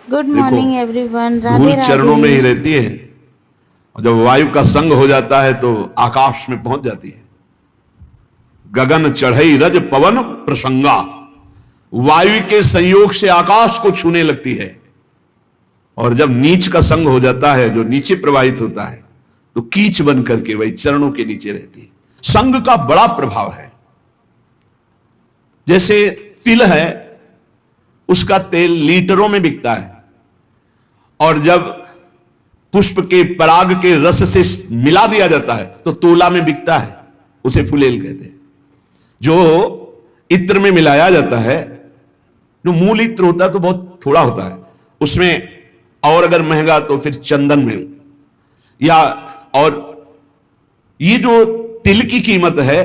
Good देखो, morning everyone. धूल राधे चरणों में ही राधे। रहती है और जब वायु का संग हो जाता है तो आकाश में पहुंच जाती है। गगन चढ़ई रज पवन प्रसंगा, वायु के संयोग से आकाश को छूने लगती है। और जब नीच का संग हो जाता है, जो नीचे प्रवाहित होता है, तो कीच बन करके वही चरणों के नीचे रहती है। संग का बड़ा प्रभाव है। जैसे तिल है, उसका तेल लीटरों में बिकता है, और जब पुष्प के पराग के रस से मिला दिया जाता है तो तोला में बिकता है। उसे फुलेल कहते हैं। जो इत्र में मिलाया जाता है, जो मूल इत्र होता है तो बहुत थोड़ा होता है उसमें, और अगर महंगा तो फिर चंदन में, या और ये जो तिल की कीमत है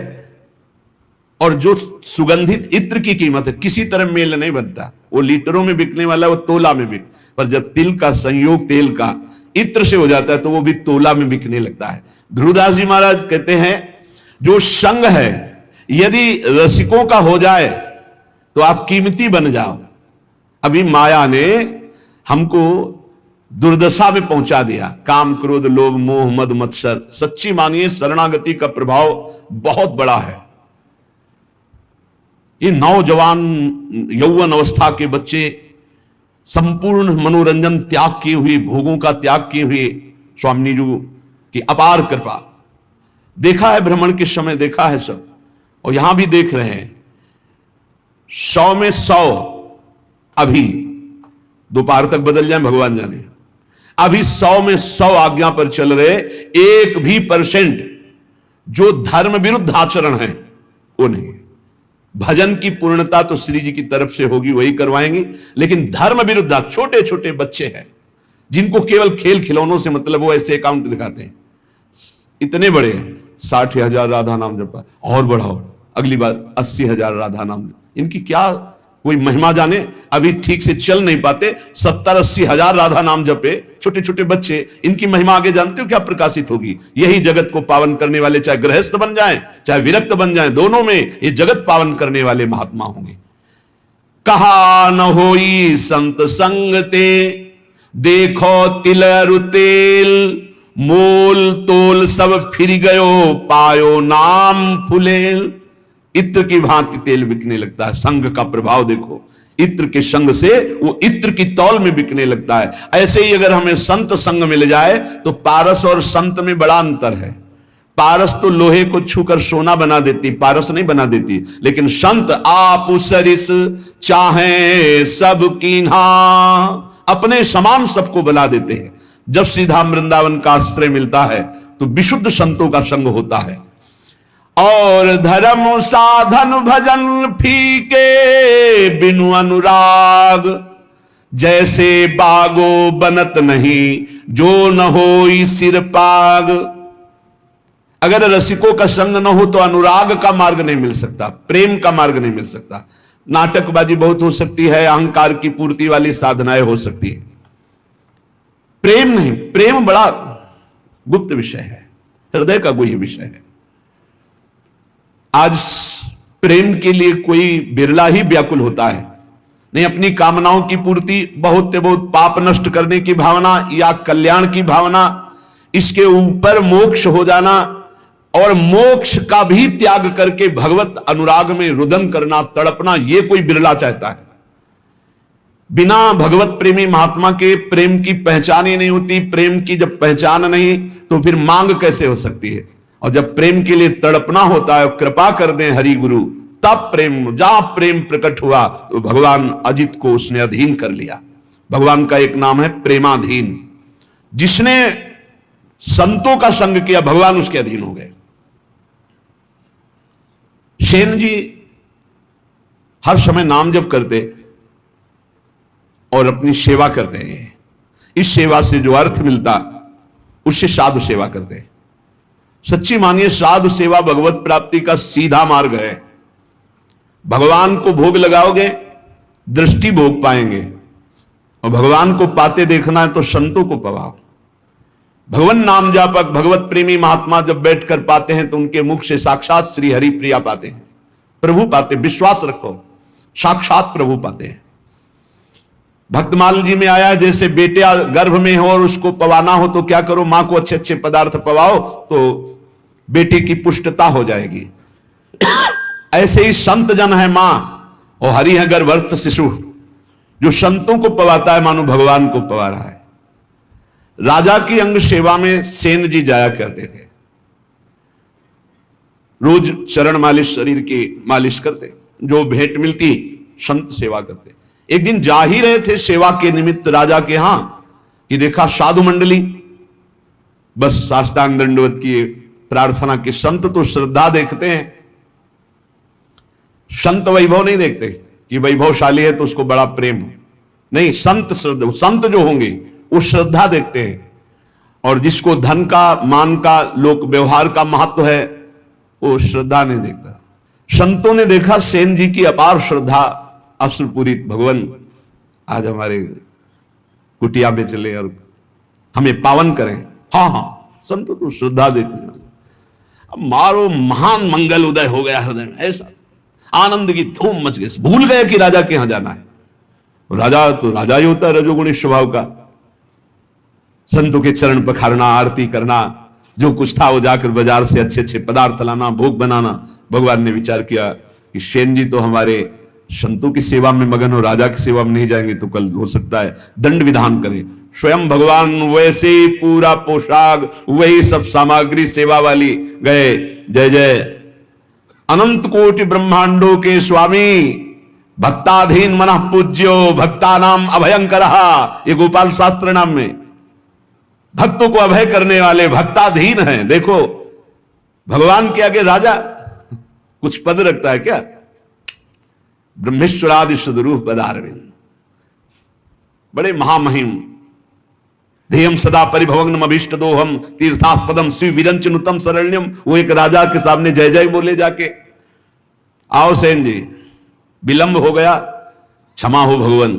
और जो सुगंधित इत्र की कीमत है, किसी तरह मेल नहीं बनता। वो लीटरों में बिकने वाला वो तोला में बिक, पर जब तिल का संयोग तेल का इत्र से हो जाता है तो वो भी तोला में बिकने लगता है। ध्रुवदास जी महाराज कहते हैं, जो संग है यदि रसिकों का हो जाए तो आप कीमती बन जाओ। अभी माया ने हमको दुर्दशा में पहुंचा दिया। काम क्रोध लोभ मोह मद मत्सर। सच्ची मानिए, शरणागति का प्रभाव बहुत बड़ा है। ये नौजवान यौवन अवस्था के बच्चे संपूर्ण मनोरंजन त्याग किए हुए, भोगों का त्याग किए हुए, स्वामी जी की अपार कृपा। देखा है भ्रमण के समय, देखा है सब, और यहां भी देख रहे हैं। 100 में 100 अभी दोपहर तक बदल जाए भगवान जाने। अभी 100 में 100 आज्ञा पर चल रहे, 1% जो धर्म विरुद्ध आचरण है वो नहीं। भजन की पूर्णता तो श्री जी की तरफ से होगी, वही करवाएंगे, लेकिन धर्म विरुद्ध छोटे छोटे बच्चे हैं जिनको केवल खेल खिलौनों से मतलब, वो ऐसे अकाउंट दिखाते हैं। इतने बड़े हैं, 60,000 राधा नाम जपा, और बढ़ाओ अगली बार 80,000 राधा नाम। इनकी क्या कोई महिमा जाने, अभी ठीक से चल नहीं पाते, 70-80 हजार राधा नाम जपे छोटे छोटे बच्चे। इनकी महिमा आगे जानते हो क्या प्रकाशित होगी? यही जगत को पावन करने वाले, चाहे गृहस्थ बन जाएं चाहे विरक्त बन जाएं, दोनों में ये जगत पावन करने वाले महात्मा होंगे। कहा न होई संत संगते, देखो तिलरु तेल, मोल तोल सब फिर गयो, पायो नाम फुलेल। इत्र की भांति तेल बिकने लगता है। संग का प्रभाव देखो, इत्र के संग से वो इत्र की तौल में बिकने लगता है। ऐसे ही अगर हमें संत संग मिल जाए तो पारस और संत में बड़ा अंतर है। पारस तो लोहे को छूकर सोना बना देती, पारस नहीं बना देती, लेकिन संत आप सरिस चाहे सब कीन्हा, अपने समान सबको बना देते हैं। जब सीधा वृंदावन का आश्रय मिलता है तो विशुद्ध संतों का संग होता है। और धर्म साधन भजन फीके बिनु अनुराग, जैसे बागो बनत नहीं जो न होई सिर पाग। अगर रसिकों का संग न हो तो अनुराग का मार्ग नहीं मिल सकता, प्रेम का मार्ग नहीं मिल सकता। नाटकबाजी बहुत हो सकती है, अहंकार की पूर्ति वाली साधनाएं हो सकती है, प्रेम नहीं। प्रेम बड़ा गुप्त विषय है, हृदय का गुह्य विषय है। आज प्रेम के लिए कोई बिरला ही व्याकुल होता है। नहीं अपनी कामनाओं की पूर्ति, बहुत से बहुत पाप नष्ट करने की भावना या कल्याण की भावना, इसके ऊपर मोक्ष हो जाना, और मोक्ष का भी त्याग करके भगवत अनुराग में रुदन करना, तड़पना, ये कोई बिरला चाहता है। बिना भगवत प्रेमी महात्मा के प्रेम की पहचान ही नहीं होती। प्रेम की जब पहचान नहीं तो फिर मांग कैसे हो सकती है? और जब प्रेम के लिए तड़पना होता है, कृपा कर दें हरि गुरु, तब प्रेम, जहां प्रेम प्रकट हुआ तो भगवान अजित को उसने अधीन कर लिया। भगवान का एक नाम है प्रेमाधीन। जिसने संतों का संग किया भगवान उसके अधीन हो गए। सेन जी हर समय नाम जप करते और अपनी सेवा करते हैं। इस सेवा से जो अर्थ मिलता उससे साधु सेवा करते हैं। सच्ची मानिए, साधु सेवा भगवत प्राप्ति का सीधा मार्ग है। भगवान को भोग लगाओगे, दृष्टि भोग पाएंगे, और भगवान को पाते देखना है तो संतों को पवाओ। भगवान नाम जापक भगवत प्रेमी महात्मा जब बैठकर पाते हैं तो उनके मुख से साक्षात श्री हरि प्रिया पाते हैं, प्रभु पाते। विश्वास रखो, साक्षात प्रभु पाते हैं। भक्तमाल जी में आया, जैसे बेटे गर्भ में हो और उसको पवाना हो तो क्या करो, मां को अच्छे अच्छे पदार्थ पवाओ तो बेटे की पुष्टता हो जाएगी। ऐसे ही संत जन है मां और हरि है गर्भस्थ शिशु। जो संतों को पवाता है मानो भगवान को पवा रहा है। राजा की अंग सेवा में सेन जी जाया करते थे, रोज चरण मालिश, शरीर की मालिश करते, जो भेंट मिलती संत सेवा करते। एक दिन जा ही रहे थे सेवा के निमित्त राजा के यहां कि देखा साधु मंडली बस साष्टांग दंडवत की प्रार्थना के। संत तो श्रद्धा देखते हैं, संत वैभव नहीं देखते कि वैभवशाली है तो उसको बड़ा प्रेम हो, नहीं। संत श्रद्धा, संत जो होंगे वो श्रद्धा देखते हैं। और जिसको धन का, मान का, लोक व्यवहार का महत्व है वो श्रद्धा नहीं देखता। संतों ने देखा सेन जी की अपार श्रद्धा, अश्रुपूरित, भगवान आज हमारे कुटिया में चले और हमें पावन करें। हाँ हाँ, संत तो श्रद्धा देखने वाले। अब मारो महान मंगल उदय हो गया हृदय में, ऐसा आनंद की धूम मच गई, भूल गए कि राजा के यहां जाना है। राजा तो राजा ही होता है, रजोगुणी स्वभाव का। संतों के चरण पखारना, आरती करना, जो कुछ था वो जाकर बाजार से अच्छे अच्छे पदार्थ लाना, भोग बनाना। भगवान ने विचार किया कि सेन जी तो हमारे संतों की सेवा में मगन हो, राजा की सेवा में नहीं जाएंगे तो कल हो सकता है दंड विधान करें। स्वयं भगवान वैसे ही पूरा पोशाक, वही सब सामग्री सेवा वाली गए। जय जय अनंत कोटि ब्रह्मांडों के स्वामी, भक्ताधीन मनः पूज्यो, भक्ता नाम अभयंकर। ये गोपाल शास्त्र नाम में भक्तों को अभय करने वाले भक्ताधीन हैं। देखो भगवान के आगे राजा कुछ पद रखता है क्या? ब्रह्मेश्वरादि सदरूप पदारविंद, बड़े महामहिम। ध्येयम सदा परिभवग्नम अभीष्ट दोहम तीर्थास्पदम शिव विरंचनुतम शरण्यम। वो एक राजा के सामने जय जय बोले जाके। आओ सेन जी, विलंब हो गया, क्षमा हो भगवान।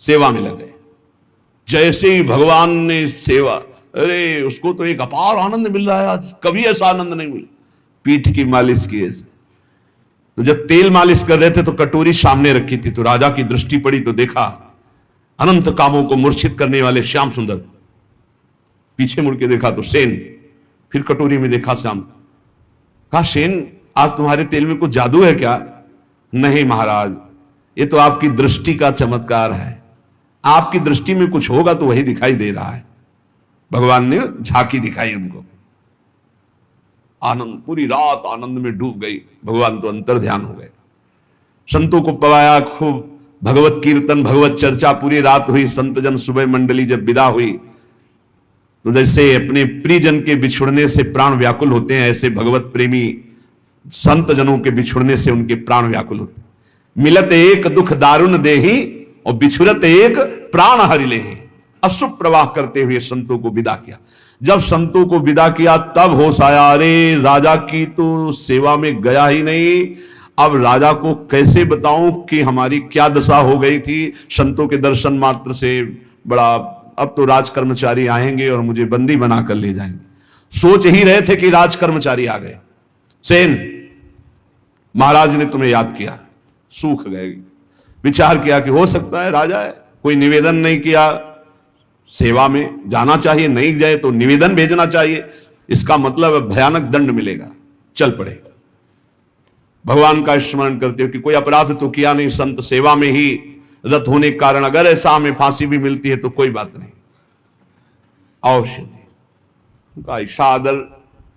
सेवा में लग गए। जैसे ही भगवान ने सेवा, अरे उसको तो एक अपार आनंद मिल रहा है आज, कभी ऐसा आनंद नहीं मिला। पीठ की मालिश की ऐसे, तो जब तेल मालिश कर रहे थे तो कटोरी सामने रखी थी, तो राजा की दृष्टि पड़ी तो देखा अनंत कामों को मूर्छित करने वाले श्याम सुंदर। पीछे मुड़ के देखा तो सेन, फिर कटोरी में देखा श्याम। कहा सेन आज तुम्हारे तेल में कुछ जादू है क्या? नहीं महाराज, ये तो आपकी दृष्टि का चमत्कार है। आपकी दृष्टि में कुछ होगा तो वही दिखाई दे रहा है। भगवान ने झांकी दिखाई उनको। आनंद, पूरी रात आनंद में डूब गई। भगवान तो अंतर ध्यान हो गए। संतों को पवाया खूब, भगवत कीर्तन, भगवत चर्चा पूरी रात हुई। संत जन सुबह मंडली जब विदा हुई तो जैसे अपने प्रियजन के बिछुड़ने से प्राण व्याकुल होते हैं, ऐसे भगवत प्रेमी संत जनों के बिछुड़ने से उनके प्राण व्याकुल होते। मिलत एक दुख दारुण देही और बिछुड़त एक प्राण हरि लेहि। अश्रु प्रवाह करते हुए संतों को विदा किया। जब संतों को विदा किया तब होश आया, अरे राजा की तो सेवा में गया ही नहीं। अब राजा को कैसे बताऊं कि हमारी क्या दशा हो गई थी। संतों के दर्शन मात्र से बड़ा, अब तो राज कर्मचारी आएंगे और मुझे बंदी बनाकर ले जाएंगे। सोच ही रहे थे कि राज कर्मचारी आ गए। सेन, महाराज ने तुम्हें याद किया। सूख गए। विचार किया कि हो सकता है राजा है, कोई निवेदन नहीं किया, सेवा में जाना चाहिए, नहीं जाए तो निवेदन भेजना चाहिए, इसका मतलब भयानक दंड मिलेगा। चल पड़े। भगवान का स्मरण करते हो कि कोई अपराध तो किया नहीं, संत सेवा में ही रत होने के कारण अगर ऐसा हमें फांसी भी मिलती है तो कोई बात नहीं। अवश्य उनका ऐसा आदर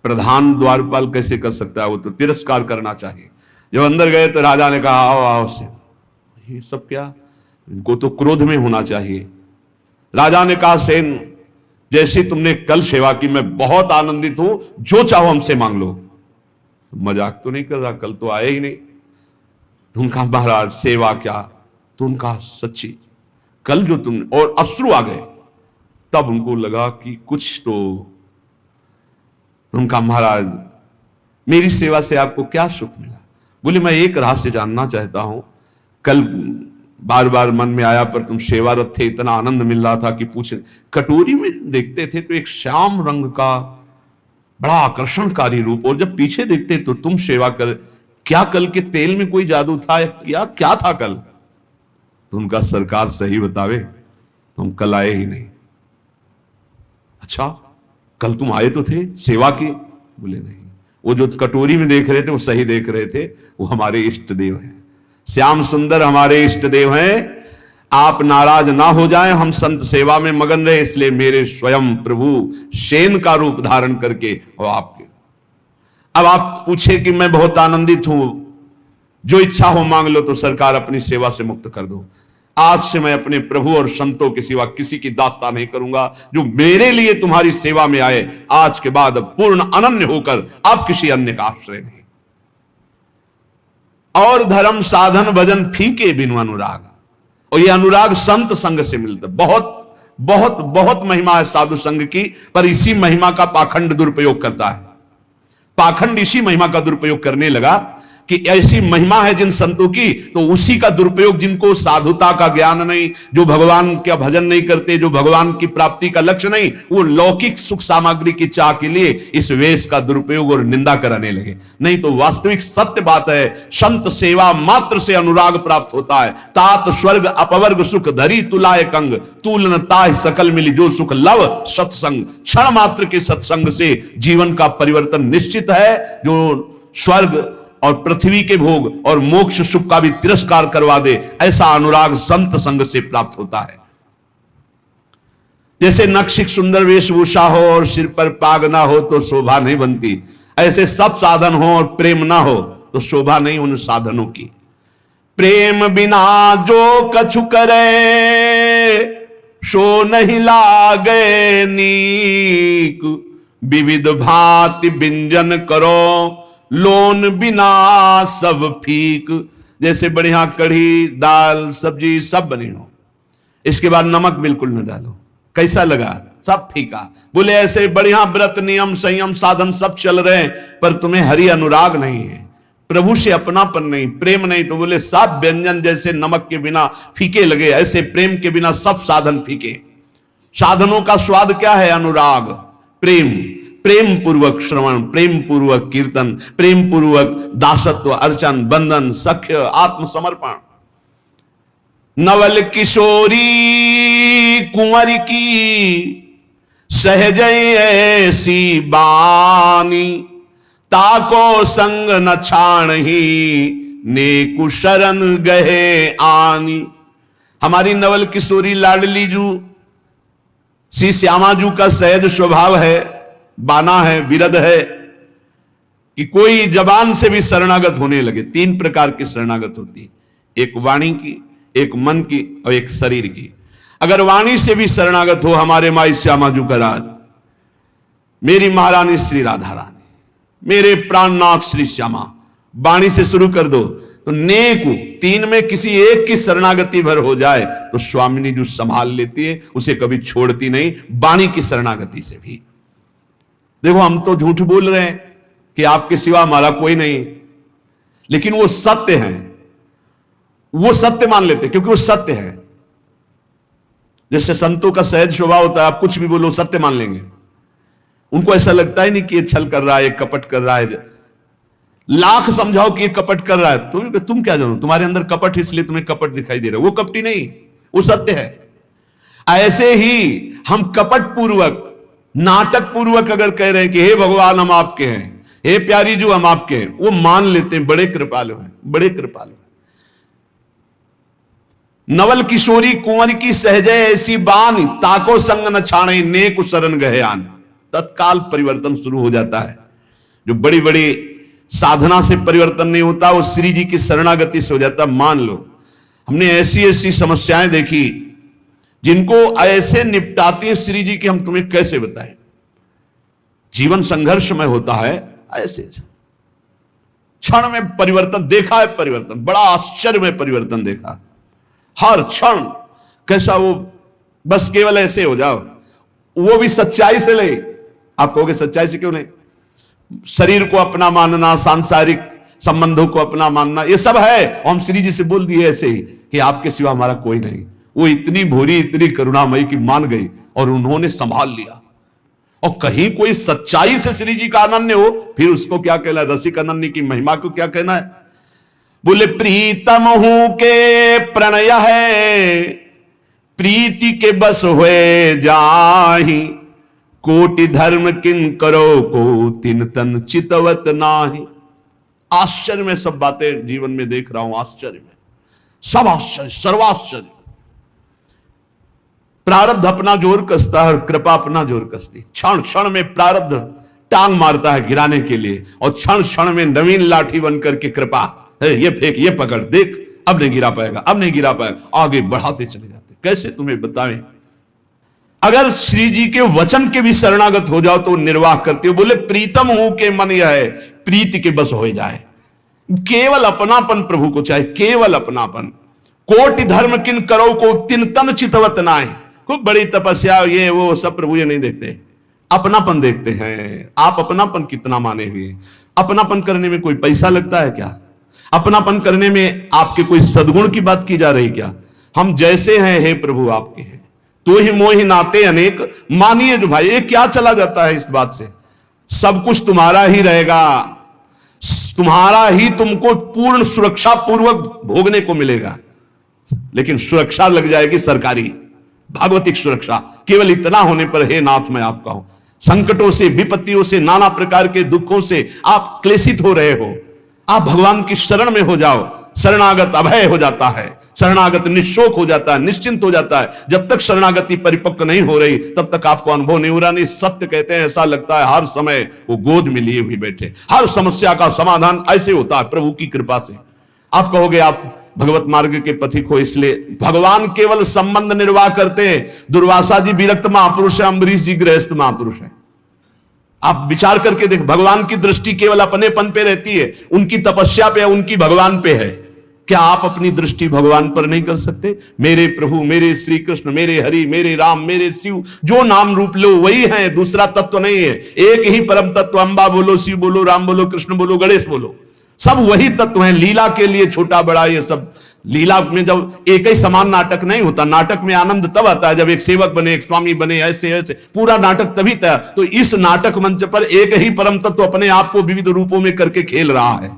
प्रधान द्वारपाल कैसे कर सकता है? वो तो तिरस्कार करना चाहिए। जब अंदर गए तो राजा ने कहा आओ आओ से। ये सब क्या? इनको तो क्रोध में होना चाहिए। राजा ने कहा सेन, जैसी तुमने कल सेवा की मैं बहुत आनंदित हूं, जो चाहो हमसे मांग लो। मजाक तो नहीं कर रहा, कल तो आए ही नहीं। तो उनका महाराज सेवा क्या? तो उनका सच्ची कल जो तुमने, और अश्रु आ गए। तब उनको लगा कि कुछ तो उनका महाराज मेरी सेवा से आपको क्या सुख मिला? बोले मैं एक रहस्य जानना चाहता हूं। कल बार बार मन में आया पर तुम सेवारत थे, इतना आनंद मिल रहा था कि पूछ। कटोरी में देखते थे तो एक श्याम रंग का बड़ा आकर्षणकारी रूप, और जब पीछे देखते तो तुम सेवा कर। क्या कल के तेल में कोई जादू था या क्या था कल? तो उनका सरकार सही बतावे तो हम कल आए ही नहीं। अच्छा, कल तुम आए तो थे, सेवा की? बोले नहीं, वो जो कटोरी में देख रहे थे वो सही देख रहे थे, वो हमारे इष्ट देव हैं, श्याम सुंदर हमारे इष्ट देव हैं। आप नाराज ना हो जाएं, हम संत सेवा में मगन रहे, इसलिए मेरे स्वयं प्रभु शेन का रूप धारण करके और आपके। अब आप पूछे कि मैं बहुत आनंदित हूं, जो इच्छा हो मांग लो, तो सरकार अपनी सेवा से मुक्त कर दो। आज से मैं अपने प्रभु और संतों के सिवा किसी की दास्ता नहीं करूंगा। जो मेरे लिए तुम्हारी सेवा में आए, आज के बाद पूर्ण अनन्य होकर आप किसी अन्य का आश्रय नहीं। और धर्म साधन भजन फीके बिनु अनुराग, और ये अनुराग संत संग से मिलता। बहुत बहुत बहुत महिमा है साधु संग की, पर इसी महिमा का पाखंड दुरुपयोग करता है। पाखंड इसी महिमा का दुरुपयोग करने लगा कि ऐसी महिमा है जिन संतों की, तो उसी का दुरुपयोग, जिनको साधुता का ज्ञान नहीं, जो भगवान का भजन नहीं करते, जो भगवान की प्राप्ति का लक्ष्य नहीं, वो लौकिक सुख सामग्री की चाह के लिए इस वेश का दुरुपयोग और निंदा कराने लगे। नहीं तो वास्तविक सत्य बात है, संत सेवा मात्र से अनुराग प्राप्त होता है। तात स्वर्ग अपवर्ग सुख धरी तुलाय कंग, तूलन ताय सकल मिली जो सुख लव सत्संग। क्षण मात्र के सत्संग से जीवन का परिवर्तन निश्चित है, जो स्वर्ग और पृथ्वी के भोग और मोक्ष सुख का भी तिरस्कार करवा दे, ऐसा अनुराग संत संग से प्राप्त होता है। जैसे नक्शिक सुंदर वेशभूषा हो और सिर पर पाग ना हो तो शोभा नहीं बनती, ऐसे सब साधन हो और प्रेम ना हो तो शोभा नहीं उन साधनों की। प्रेम बिना जो कछु करे सो नहीं लागे नीक, विविध भांति व्यंजन करो लोन बिना सब फीक। जैसे बढ़िया कढ़ी दाल सब्जी सब बनी हो, इसके बाद नमक बिल्कुल न डालो, कैसा लगा? सब फीका। बोले ऐसे बढ़िया व्रत नियम संयम साधन सब चल रहे हैं, पर तुम्हें हरि अनुराग नहीं है, प्रभु से अपनापन नहीं, प्रेम नहीं, तो बोले सब व्यंजन जैसे नमक के बिना फीके लगे, ऐसे प्रेम के बिना सब साधन फीके। साधनों का स्वाद क्या है? अनुराग, प्रेम, प्रेम पूर्वक श्रवण, प्रेम पूर्वक कीर्तन, प्रेम पूर्वक दासत्व, अर्चन, बंधन, सख्य, आत्मसमर्पण। नवल किशोरी कुंवर की सहज ऐसी बानी, ताको संग न छाणही नेकु शरण गहे आनी। हमारी नवल किशोरी लाडली जू श्री श्यामा जू का सहज स्वभाव है, बाना है, विरध है, कि कोई जबान से भी शरणागत होने लगे। तीन प्रकार की शरणागत होती है, एक वाणी की, एक मन की और एक शरीर की। अगर वाणी से भी शरणागत हो, हमारे माई श्यामा जू का राज, मेरी महारानी श्री राधा रानी, मेरे प्राणनाथ श्री श्यामा, वाणी से शुरू कर दो तो नेक तीन में किसी एक की शरणागति भर हो जाए तो स्वामिनी जो संभाल लेती है, उसे कभी छोड़ती नहीं, वाणी की शरणागति से भी। देखो हम तो झूठ बोल रहे हैं कि आपके सिवा हमारा कोई नहीं, लेकिन वो सत्य है, वो सत्य मान लेते क्योंकि वो सत्य है। जैसे संतों का सहज स्वभाव होता है, आप कुछ भी बोलो सत्य मान लेंगे। उनको ऐसा लगता ही नहीं कि ये छल कर रहा है, कपट कर रहा है। लाख समझाओ कि ये कपट कर रहा है, तो तुम क्या जानो, तुम्हारे अंदर कपट इसलिए तुम्हें कपट दिखाई दे रहा है, वो कपटी नहीं, वो सत्य है। ऐसे ही हम कपट पूर्वक, नाटक पूर्वक अगर कह रहे हैं कि हे भगवान हम आपके हैं, हे प्यारी जो हम आपके हैं, वो मान लेते हैं, बड़े कृपालु हैं, बड़े कृपालु हैं। नवल किशोरी कुंवर की सहजे ऐसी बानी, ताको संग न छाणे नेक शरण गहे आन। तत्काल परिवर्तन शुरू हो जाता है। जो बड़ी बड़ी साधना से परिवर्तन नहीं होता, वो श्री जी की शरणागति से हो जाता। मान लो हमने ऐसी ऐसी समस्याएं देखी जिनको ऐसे निपटाती है श्री जी की, हम तुम्हें कैसे बताएं। जीवन संघर्षमय होता है, ऐसे क्षण में परिवर्तन देखा है, परिवर्तन बड़ा आश्चर्य में परिवर्तन देखा। हर क्षण कैसा वो, बस केवल ऐसे हो जाओ, वो भी सच्चाई से ले। आप कहोगे सच्चाई से क्यों नहीं? शरीर को अपना मानना, सांसारिक संबंधों को अपना मानना, ये सब है। और हम श्री जी से बोल दिए ऐसे ही कि आपके सिवा हमारा कोई नहीं। वो इतनी भोरी, इतनी करुणामयी की मान गई और उन्होंने संभाल लिया। और कहीं कोई सच्चाई से श्री जी का अनन्य हो, फिर उसको क्या कहना है? रसिक अनन्य की महिमा को क्या कहना है? बोले प्रीतम हूं के प्रणय है, प्रीति के बस हुए जाहि, कोटि धर्म किन करो को तिन तन चितवत नाही। आश्चर्य में सब बातें जीवन में देख रहा हूं, आश्चर्य में सब आश्चर्य, सर्वाश्चर्य। प्रारब्ध अपना जोर कसता है और कृपा अपना जोर कसती। क्षण क्षण में प्रारब्ध टांग मारता है गिराने के लिए, और क्षण क्षण में नवीन लाठी बनकर के कृपा, ये फेंक, ये पकड़, देख अब नहीं गिरा पाएगा, अब नहीं गिरा पाएगा, आगे बढ़ाते चले जाते। कैसे तुम्हें बताएं। अगर श्री जी के वचन के भी शरणागत हो जाओ तो निर्वाह करते हो। बोले प्रीतम हूं के मन यह है, प्रीति के बस हो जाए। केवल अपनापन प्रभु को चाहे, केवल अपनापन। कोटि धर्म किन करो को तिन तन चितवत नाय। खूब बड़ी तपस्या ये वो सब प्रभु ये नहीं देखते, अपनापन देखते हैं। आप अपनापन कितना माने हुए। अपनापन करने में कोई पैसा लगता है क्या? अपनापन करने में आपके कोई सद्गुण की बात की जा रही क्या? हम जैसे हैं हे प्रभु आपके हैं, तो ही मोहि नाते अनेक, मानिए जो भाई। ये क्या चला जाता है इस बात से? सब कुछ तुम्हारा ही रहेगा, तुम्हारा ही तुमको पूर्ण सुरक्षा पूर्वक भोगने को मिलेगा, लेकिन सुरक्षा लग जाएगी सरकारी, भागवतिक सुरक्षा। केवल इतना होने पर हे नाथ मैं आपका हूं। संकटों से, विपत्तियों से, नाना प्रकार के दुखों से आप क्लेशित हो रहे हो, आप भगवान की शरण में हो जाओ। शरणागत अभय हो जाता है, शरणागत निशोक हो जाता है, निश्चिंत हो जाता है। जब तक शरणागति परिपक्व नहीं हो रही तब तक आपको अनुभव नहीं हो रहा। नहीं, सत्य कहते हैं, ऐसा लगता है हर समय वो गोद में लिए हुए बैठे। हर समस्या का समाधान ऐसे होता है प्रभु की कृपा से। आप कहोगे आप भगवत मार्ग के पथिक हो, इसलिए भगवान केवल संबंध निर्वाह करते हैं। दुर्वासा जी विरक्त महापुरुष है, अम्बरीश जी गृहस्थ महापुरुष है। आप विचार करके देख, भगवान की दृष्टि केवल अपनेपन पे रहती है, उनकी तपस्या पे, उनकी भगवान पे है। क्या आप अपनी दृष्टि भगवान पर नहीं कर सकते? मेरे प्रभु, मेरे श्री कृष्ण, मेरे हरि, मेरे राम, मेरे शिव, जो नाम रूप लो वही है, दूसरा तत्व नहीं है। एक ही परम तत्व, अंबा बोलो, शिव बोलो, राम बोलो, कृष्ण बोलो, गणेश बोलो, सब वही तत्व है। लीला के लिए छोटा बड़ा ये सब, लीला में जब एक ही समान नाटक नहीं होता। नाटक में आनंद तब आता है जब एक सेवक बने, एक स्वामी बने, ऐसे ऐसे पूरा नाटक तभी तैयार। तो इस नाटक मंच पर एक ही परम तत्व अपने आप को विविध रूपों में करके खेल रहा है।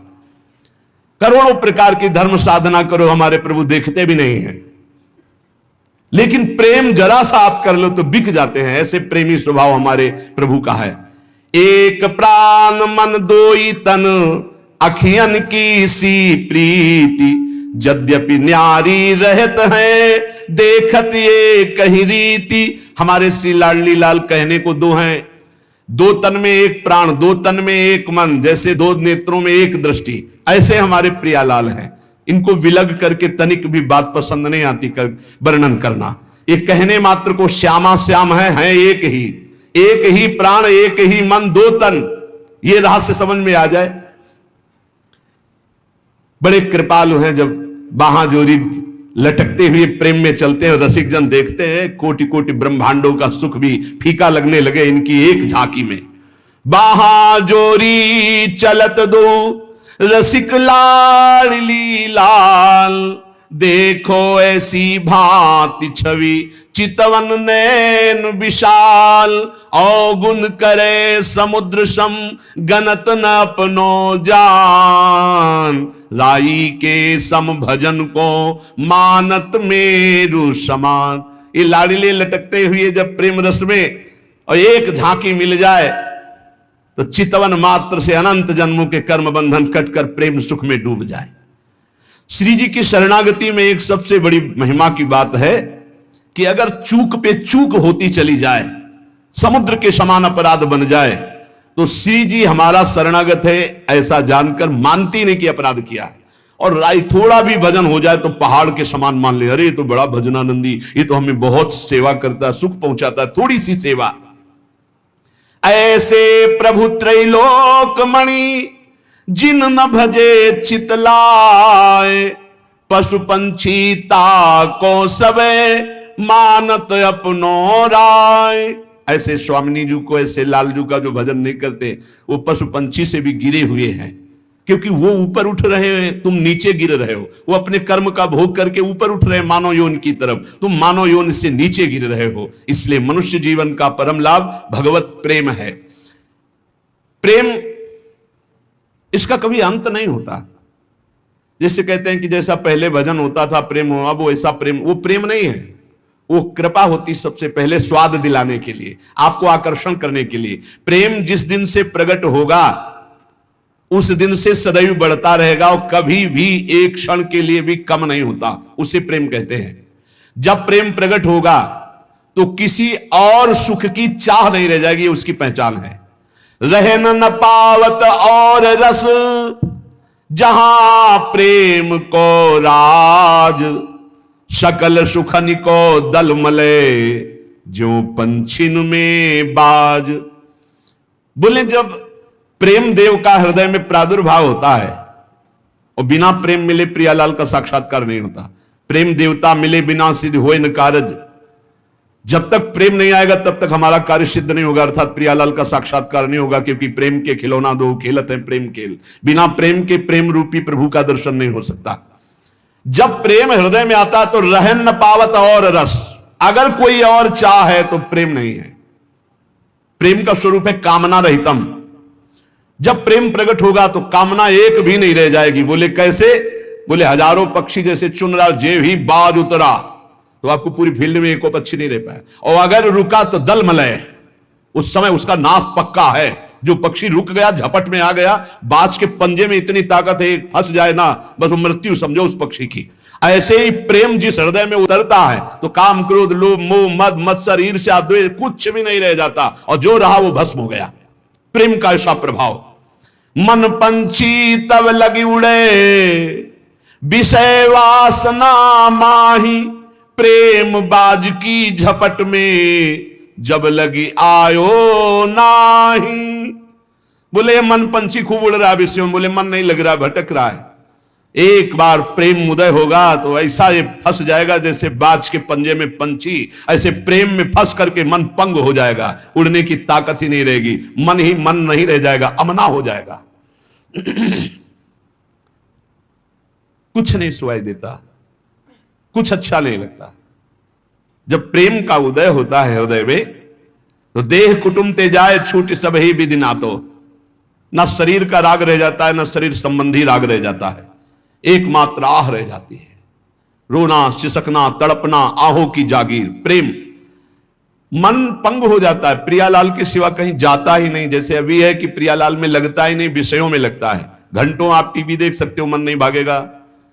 करोड़ों प्रकार की धर्म साधना करो, हमारे प्रभु देखते भी नहीं है, लेकिन प्रेम जरा सा आप कर लो तो बिक जाते हैं। ऐसे प्रेमी स्वभाव हमारे प्रभु का है। एक प्राण मन दोई तन, अखियन की सी प्रीति, यद्यपि न्यारी रहत है, देखत ये कहीं रीति। हमारे श्री लाडली लाल कहने को दो हैं, दो तन में एक प्राण, दो तन में एक मन, जैसे दो नेत्रों में एक दृष्टि, ऐसे हमारे प्रियालाल हैं। इनको विलग करके तनिक भी बात पसंद नहीं आती वर्णन करना। ये कहने मात्र को श्यामा श्याम है एक ही प्राण, एक ही मन, दो तन। ये रहस्य समझ में आ जाए। बड़े कृपालु हैं, जब बाहां जोरी लटकते हुए प्रेम में चलते हैं, रसिक जन देखते हैं, कोटि कोटि ब्रह्मांडों का सुख भी फीका लगने लगे इनकी एक झांकी में। बाहां जोरी चलत दो, रसिक लाडली लाल, देखो ऐसी भांति छवि, चितवन नैन विशाल, अवगुण करे समुद्र सम, गनत न अपनो जान, राई के सम भजन को मानत मेरु समान। ये लाडले लटकते हुए जब प्रेम रस में और एक झांकी मिल जाए तो चितवन मात्र से अनंत जन्मों के कर्म बंधन कटकर प्रेम सुख में डूब जाए। श्री जी की शरणागति में एक सबसे बड़ी महिमा की बात है कि अगर चूक पे चूक होती चली जाए, समुद्र के समान अपराध बन जाए, तो श्री जी हमारा शरणागत है ऐसा जानकर मानती नहीं कि अपराध किया है। और राय थोड़ा भी भजन हो जाए तो पहाड़ के समान मान ले, अरे ये तो बड़ा भजनानंदी, ये तो हमें बहुत सेवा करता है, सुख पहुंचाता है, थोड़ी सी सेवा। ऐसे प्रभु त्रैलोक मणि, जिन न भजे चितलाए, पशु पंछी ताको सबे, मानत अपनो राय। ऐसे स्वामिनी जी को, ऐसे लालजू का जो भजन नहीं करते, वो पशु पंछी से भी गिरे हुए हैं, क्योंकि वो ऊपर उठ रहे हैं, तुम नीचे गिर रहे हो। वो अपने कर्म का भोग करके ऊपर उठ रहे हैं मानव यौन की तरफ, तुम मानव यौन से नीचे गिर रहे हो। इसलिए मनुष्य जीवन का परम लाभ भगवत प्रेम है। प्रेम इसका कभी अंत नहीं होता। जैसे कहते हैं कि जैसा पहले भजन होता था प्रेम हो, अब वो ऐसा प्रेम, वो प्रेम नहीं है, वो कृपा होती सबसे पहले स्वाद दिलाने के लिए, आपको आकर्षण करने के लिए। प्रेम जिस दिन से प्रकट होगा उस दिन से सदैव बढ़ता रहेगा और कभी भी एक क्षण के लिए भी कम नहीं होता, उसे प्रेम कहते हैं। जब प्रेम प्रकट होगा तो किसी और सुख की चाह नहीं रह जाएगी, उसकी पहचान है। रहे न पावत और रस जहां प्रेम को राज, सकल सुखन को दल मले जो पंछिन में बाज। बोले जब प्रेम देव का हृदय में प्रादुर्भाव होता है, और बिना प्रेम मिले प्रियालाल का साक्षात्कार नहीं होता। प्रेम देवता मिले बिना सिद्ध होए न कारज। जब तक प्रेम नहीं आएगा तब तक हमारा कार्य सिद्ध नहीं होगा, अर्थात प्रियालाल का साक्षात्कार नहीं होगा, क्योंकि प्रेम के खिलौना दो खेलत है प्रेम खेल। बिना प्रेम के प्रेम रूपी प्रभु का दर्शन नहीं हो सकता। जब प्रेम हृदय में आता तो रहन न पावत और रस, अगर कोई और चाह है तो प्रेम नहीं है। प्रेम का स्वरूप है कामना रहितम। जब प्रेम प्रकट होगा तो कामना एक भी नहीं रह जाएगी। बोले कैसे? बोले हजारों पक्षी जैसे चुन रहा, जे ही बाज उतरा तो आपको पूरी फील्ड में एक पक्षी नहीं रह पाया, और अगर रुका तो दल मलय, उस समय उसका नाक पक्का है। जो पक्षी रुक गया, झपट में आ गया, बाज के पंजे में इतनी ताकत है, फंस जाए ना बस वो मृत्यु समझो उस पक्षी की। ऐसे ही प्रेम जिस हृदय में उतरता है तो काम क्रोध लोभ मोह मद मत्सर ईर्ष्या द्वेष कुछ भी नहीं रह जाता, और जो रहा वो भस्म हो गया। प्रेम का ऐसा प्रभाव। मन पंछी तब लगी उड़े विषय वासना माही, प्रेम बाज की झपट में जब लगी आयो नाही। बोले मन पंछी खूब उड़ रहा है विषयों में, बोले मन नहीं लग रहा, भटक रहा है। एक बार प्रेम उदय होगा तो ऐसा ये फंस जाएगा जैसे बाज के पंजे में पंछी, ऐसे प्रेम में फंस करके मन पंग हो जाएगा, उड़ने की ताकत ही नहीं रहेगी, मन ही मन नहीं रह जाएगा, अमना हो जाएगा। कुछ नहीं सुनाई देता, कुछ अच्छा नहीं लगता। जब प्रेम का उदय होता है हृदय में तो देह कुटुंब ते जाए छूट सब ही विधि नातो। ना शरीर का राग रह जाता है, ना शरीर संबंधी राग रह जाता है, एकमात्र आह रह जाती है। रोना सिसकना तड़पना आहों की जागीर। प्रेम मन पंग हो जाता है, प्रियालाल के सिवा कहीं जाता ही नहीं। जैसे अभी है कि प्रियालाल में लगता ही नहीं, विषयों में लगता है। घंटों आप टीवी देख सकते हो, मन नहीं भागेगा।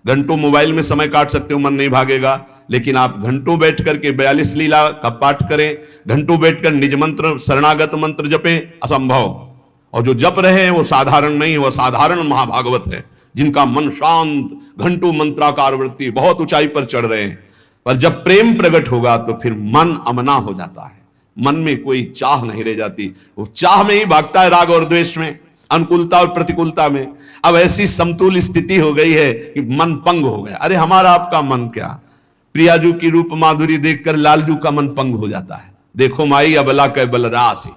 घंटों मोबाइल में समय काट सकते हो, मन नहीं भागेगा। लेकिन आप घंटों बैठ करके 42 लीला का पाठ करें, घंटों बैठकर निज मंत्र शरणागत मंत्र जपें, असंभव। और जो जप रहे हैं वो साधारण नहीं, वो साधारण महाभागवत है, जिनका मन शांत, घंटों मंत्राकार वृत्ति, बहुत ऊंचाई पर चढ़ रहे हैं। पर जब प्रेम प्रकट होगा तो फिर मन अमना हो जाता है, मन में कोई चाह नहीं रह जाती। वो चाह में ही भागता है, राग और द्वेष में, अनुकूलता और प्रतिकूलता में। अब ऐसी समतुल स्थिति हो गई है कि मन पंग हो गया। अरे हमारा आपका मन क्या, प्रियाजू की रूप माधुरी देखकर लालजू का मन पंग हो जाता है। देखो माई अबला कै बलरासी,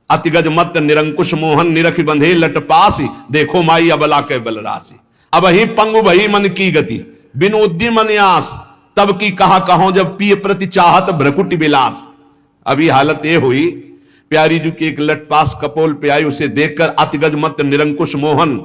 अतिगज मत निरंकुश मोहन निरख बंधे लट पासी। देखो माई अबला कै बलरासी। अब ही पंग भई मन की गति, बिन उद्यम न्यास, तब की कहा कहो जब पिय प्रति चाहत भ्रकुट विलास। अभी हालत ये हुई, प्यारी जी की एक लटपास कपोल पे आई, उसे देखकर अतिगज मत निरंकुश मोहन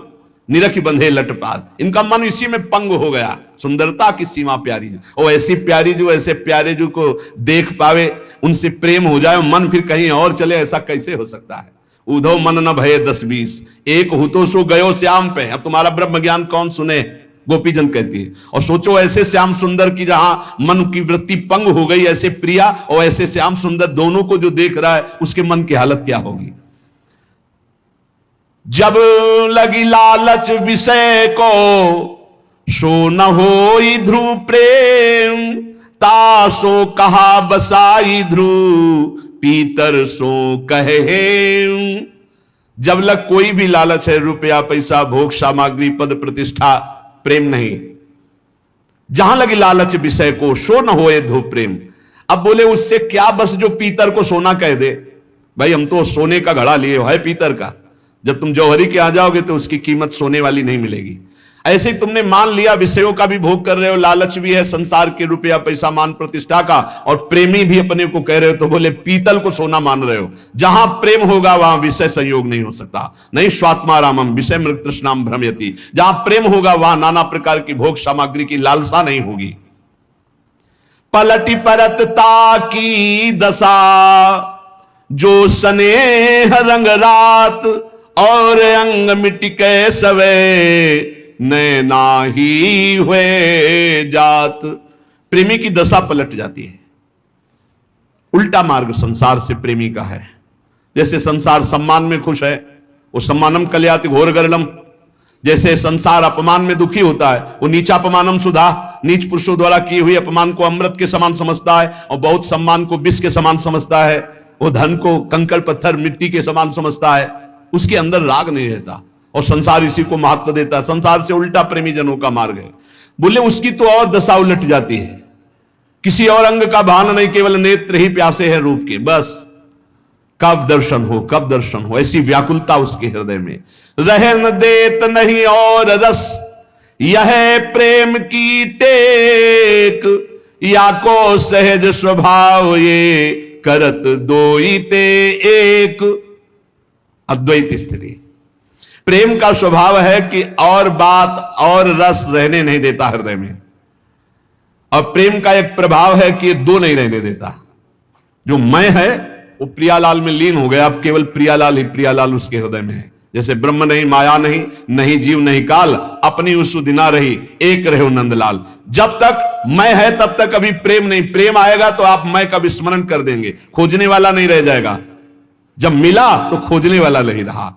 निरख बंधे लटपास। इनका मन इसी में पंग हो गया। सुंदरता की सीमा प्यारी जी, और ऐसी प्यारी जो ऐसे प्यारे जो को देख पावे, उनसे प्रेम हो जाए, मन फिर कहीं और चले, ऐसा कैसे हो सकता है। उधो मन न भये 10-20, एक हो तो सो गयो श्याम पे। अब तुम्हारा ब्रह्म ज्ञान कौन सुने, गोपीजन कहती है। और सोचो ऐसे श्याम सुंदर की जहां मन की वृत्ति पंग हो गई, ऐसे प्रिया और ऐसे श्याम सुंदर दोनों को जो देख रहा है, उसके मन की हालत क्या होगी। जब लगी लालच विषय को सो न होई ध्रुव प्रेम, तासो कहा बसाई ध्रुव पीतर सो कहे। जब लग कोई भी लालच है, रुपया पैसा भोग सामग्री पद प्रतिष्ठा, प्रेम नहीं। जहां लगी लालच विषय को सो न होए ध्रुव प्रेम। अब बोले उससे क्या बस जो पीतर को सोना कह दे। भाई हम तो सोने का घड़ा लिए है पीतर का, जब तुम जौहरी के आ जाओगे तो उसकी कीमत सोने वाली नहीं मिलेगी। ऐसे ही तुमने मान लिया विषयों का भी भोग कर रहे हो, लालच भी है संसार के, रुपया पैसा मान प्रतिष्ठा का, और प्रेमी भी अपने को कह रहे हो, तो बोले पीतल को सोना मान रहे हो। जहां प्रेम होगा वहां विषय संयोग नहीं हो सकता। नहीं स्वात्मा रामम विषय मृग तृष्णाम भ्रमयति, जहां प्रेम होगा वहां नाना प्रकार की भोग सामग्री की लालसा नहीं होगी। पलटी परतता की दशा जो स्नेह रंग रात, और अंग मिट के सवे नैना ही हुए जात। प्रेमी की दशा पलट जाती है। उल्टा मार्ग संसार से प्रेमी का है। जैसे संसार सम्मान में खुश है, वो सम्मानम कल्याति घोर गरलम। जैसे संसार अपमान में दुखी होता है, वो नीचा अपमानम सुधा, नीच पुरुषों द्वारा की हुई अपमान को अमृत के समान समझता है, और बहुत सम्मान को विष के समान समझता है। वो धन को कंकड़ पत्थर मिट्टी के समान समझता है, उसके अंदर राग नहीं रहता, और संसार इसी को महत्व देता है। संसार से उल्टा प्रेमी जनों का मार्ग है। बोले उसकी तो और दशा उलट जाती है, किसी और अंग का भान नहीं, केवल नेत्र ही प्यासे है रूप के, बस कब दर्शन हो, कब दर्शन हो, ऐसी व्याकुलता उसके हृदय में। रह न देत नहीं और रस, यह प्रेम की टेक, या को सहज स्वभाव ये करत दोई ते एक। अद्वैत स्थिति। प्रेम का स्वभाव है कि और बात और रस रहने नहीं देता हृदय में, और प्रेम का एक प्रभाव है कि दो नहीं रहने देता। जो मैं है वो प्रियालाल में लीन हो गया, अब केवल प्रियालाल ही प्रियालाल उसके हृदय में है। जैसे ब्रह्म नहीं, माया नहीं, नहीं जीव नहीं काल, अपनी उसुधि ना रही, एक रहे नंदलाल। जब तक मैं है तब तक अभी प्रेम नहीं। प्रेम आएगा तो आप मैं का विस्मरण कर देंगे, खोजने वाला नहीं रह जाएगा। जब मिला तो खोजने वाला नहीं रहा।